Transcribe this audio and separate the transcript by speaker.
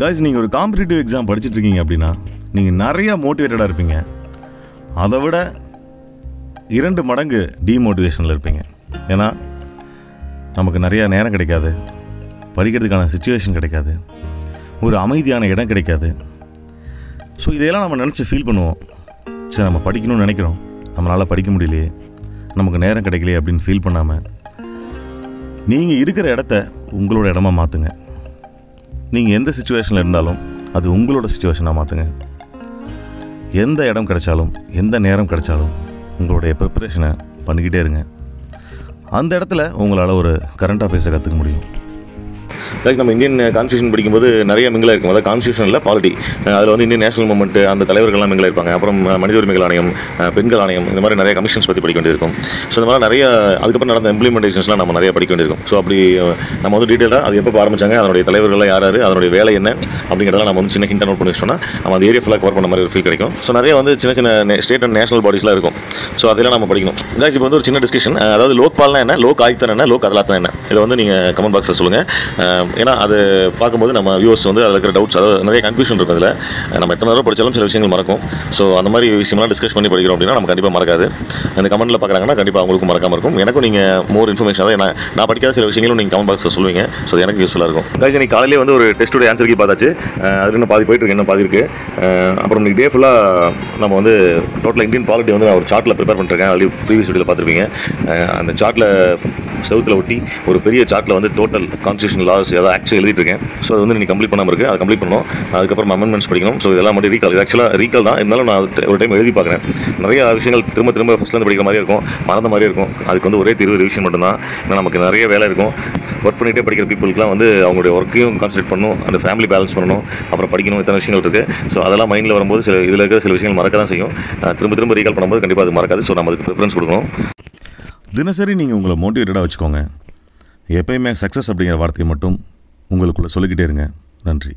Speaker 1: Guys, நீங்கள் ஒரு competitive exam படிச்சுட்டு இருக்கீங்க அப்படின்னா நீங்கள் நிறையா மோட்டிவேட்டடாக இருப்பீங்க. அதை விட 2 மடங்கு டீமோட்டிவேஷனில் இருப்பீங்க. ஏன்னா நமக்கு நிறையா நேரம் கிடைக்காது, படிக்கிறதுக்கான சிச்சுவேஷன் கிடைக்காது, ஒரு அமைதியான இடம் கிடைக்காது. ஸோ இதையெல்லாம் நம்ம நினச்சி ஃபீல் பண்ணுவோம். சரி, நம்ம படிக்கணும்னு நினைக்கிறோம், நம்மளால் படிக்க முடியலையே, நமக்கு நேரம் கிடைக்கலையே அப்படின்னு ஃபீல் பண்ணாமல் நீங்கள் இருக்கிற இடத்த உங்களோட இடமா மாற்றுங்க. நீங்கள் எந்த சிச்சுவேஷனில் இருந்தாலும் அது உங்களோட சிச்சுவேஷனாக மாற்றுங்க. எந்த இடம் கிடைச்சாலும் எந்த நேரம் கிடைச்சாலும் உங்களுடைய ப்ரிப்பரேஷனை பண்ணிக்கிட்டே இருங்க. அந்த இடத்துல உங்களால் ஒரு கரண்ட் அஃபேர்ஸை கற்றுக்க முடியும். லைக் நம்ம இந்தியன் கான்ஸ்டியூஷன் படிக்கும்போது நிறைய மிங்கிலாக இருக்கும். அதாவது கான்ஸ்டியூஷனில் பாலிட்டி, அதில் வந்து இந்தியன் நேஷனல் மூவ்மெண்ட் அந்த தலைவர்கள்லாம் மிங்கிலாக இருப்பாங்க. அப்புறம் மனித உரிமைகள் ஆணையம், பெண்கள் ஆணையம், இந்த மாதிரி நிறைய கமிஷன்ஸ் பற்றி படிக்க வேண்டியிருக்கும். ஸோ இந்த மாதிரி நிறைய அதுக்கப்புறம் நடந்த இம்ப்ளிமெண்டேஷன்ஸ்லாம் நம்ம நிறைய படிக்க வேண்டியிருக்கும். ஸோ அப்படி நம்ம வந்து டீட்டெயிலாக அது எப்போ ஆரம்பிச்சாங்க, அதனுடைய தலைவர்கள்லாம் யார், அதனுடைய வேலை என்ன அப்படிங்கிறதெல்லாம் நம்ம வந்து சின்ன ஹிண்ட் நோட் பண்ணி வச்சோம்னா நம்ம அந்த ஏரியா ஃபுல்லாக கவர் பண்ண மாதிரி ஒரு ஃபீல் கிடைக்கும். ஸோ நிறைய வந்து சின்ன சின்ன ஸ்டேட் அண்ட் நேஷனல் பாடிஸ்லாம் இருக்கும். ஸோ அதெல்லாம் நம்ம படிக்கணும். கைஸ், இப்போ வந்து ஒரு சின்ன டிஸ்கஷன். அதாவது லோக்பால்னா என்ன, லோக் ஆயுக்தன் என்ன, லோக் அதாலத்னா என்ன, இதை வந்து நீங்கள் கமெண்ட் பாக்ஸில் சொல்லுங்கள். ஏன்னா அது பார்க்கும்போது நம்ம வியூவர்ஸ் வந்து அதில் இருக்கிற டவுட்ஸ், அதாவது நிறைய கன்ஃபியூஷன் இருக்கும். அதில் நம்ம எத்தனை நேரம் படித்தாலும் சில விஷயங்கள் மறக்கும். ஸோ அந்த மாதிரி விஷயம்லாம் டிஸ்கஸ் பண்ணி படிக்கிறோம் அப்படின்னா நம்ம கண்டிப்பாக மறக்காது. அந்த கமெண்ட்டில் பார்க்குறாங்கன்னா கண்டிப்பாக அவங்களுக்கும் மறக்காமல் இருக்கும். எனக்கும் நீங்கள் மோர் இன்ஃபர்மேஷன், அதாவது நான் படிக்காத சில விஷயங்களும் நீங்கள் கமெண்ட் பாக்ஸில் சொல்லுவீங்க. ஸோ அது எனக்கு யூஸ்ஃபுல்லாக இருக்கும். கைஸ், இன்னைக்கு காலையிலே வந்து ஒரு டெஸ்ட்டோட ஆன்சருக்கு பார்த்தாச்சு. அது இன்னும் பாதி போயிட்டு இருக்கு, இன்னும் பாதி இருக்குது. அப்புறம் இன்னைக்கு டே ஃபுல்லாக நம்ம வந்து டோட்டல் இந்தியன் பாலிட்டி வந்து நான் ஒரு சார்ட்டில் ப்ரிப்பேர் பண்ணிருக்கேன். ஆல்ரெடி ப்ரீவியஸ் வீடியோவில் பார்த்துருப்பீங்க. அந்த சார்ட்டில் செவுத்தில் ஒட்டி ஒரு பெரிய சார்ட்டில் வந்து டோட்டல் கான்ஸ்டியூஷன் லாஸ் ஏதாவது ஆக்சுவலி எழுதிட்டு இருக்கேன். ஸோ அது வந்து நீங்கள் கம்ப்ளீட் பண்ணாமல் இருக்குது, அதை கம்ப்ளீட் பண்ணணும். அதுக்கப்புறம் அமெண்ட்மெண்ட்ஸ் படிக்கணும். ஸோ இதெல்லாம் மட்டும் ரீகால், இது ஆக்சுவலாக ரீகால் தான். இருந்தாலும் நான் ஒரு டைம் எழுதி பார்க்குறேன். நிறைய விஷயங்கள் திரும்ப திரும்ப ஃபஸ்ட்லேருந்து படிக்கிற மாதிரி இருக்கும், மறந்த மாதிரி இருக்கும். அதுக்கு வந்து ஒரே தீர்வு ரிவிஷன் மட்டும்தான். ஏன்னா நமக்கு நிறைய வேலை இருக்கும். ஒர்க் பண்ணிகிட்டே படிக்கிற பீப்புளுக்குலாம் வந்து அவங்களுடைய ஒர்க்கையும் கான்சன்ட்ரேட் பண்ணணும், அந்த ஃபேமிலி பேலன்ஸ் பண்ணணும், அப்புறம் படிக்கணும், இத்தனை விஷயங்கள் இருக்குது. ஸோ அதெல்லாம் மைண்டில் வரும்போது இதில் இருக்கிற சில விஷயங்கள் மறக்க தான் செய்யும். திரும்ப திரும்ப ரீகால் பண்ணும்போது கண்டிப்பாக அது மறக்காது. ஸோ நம்ம அதுக்கு ப்ரிஃபரன்ஸ் கொடுக்கணும். தினசரி நீங்கள் உங்களை மோட்டிவேட்டடாக வச்சுக்கோங்க. எப்பயுமே சக்ஸஸ் அப்படிங்கிற வார்த்தையை மட்டும் உங்களுக்குள்ளே சொல்லிக்கிட்டே இருங்க. நன்றி.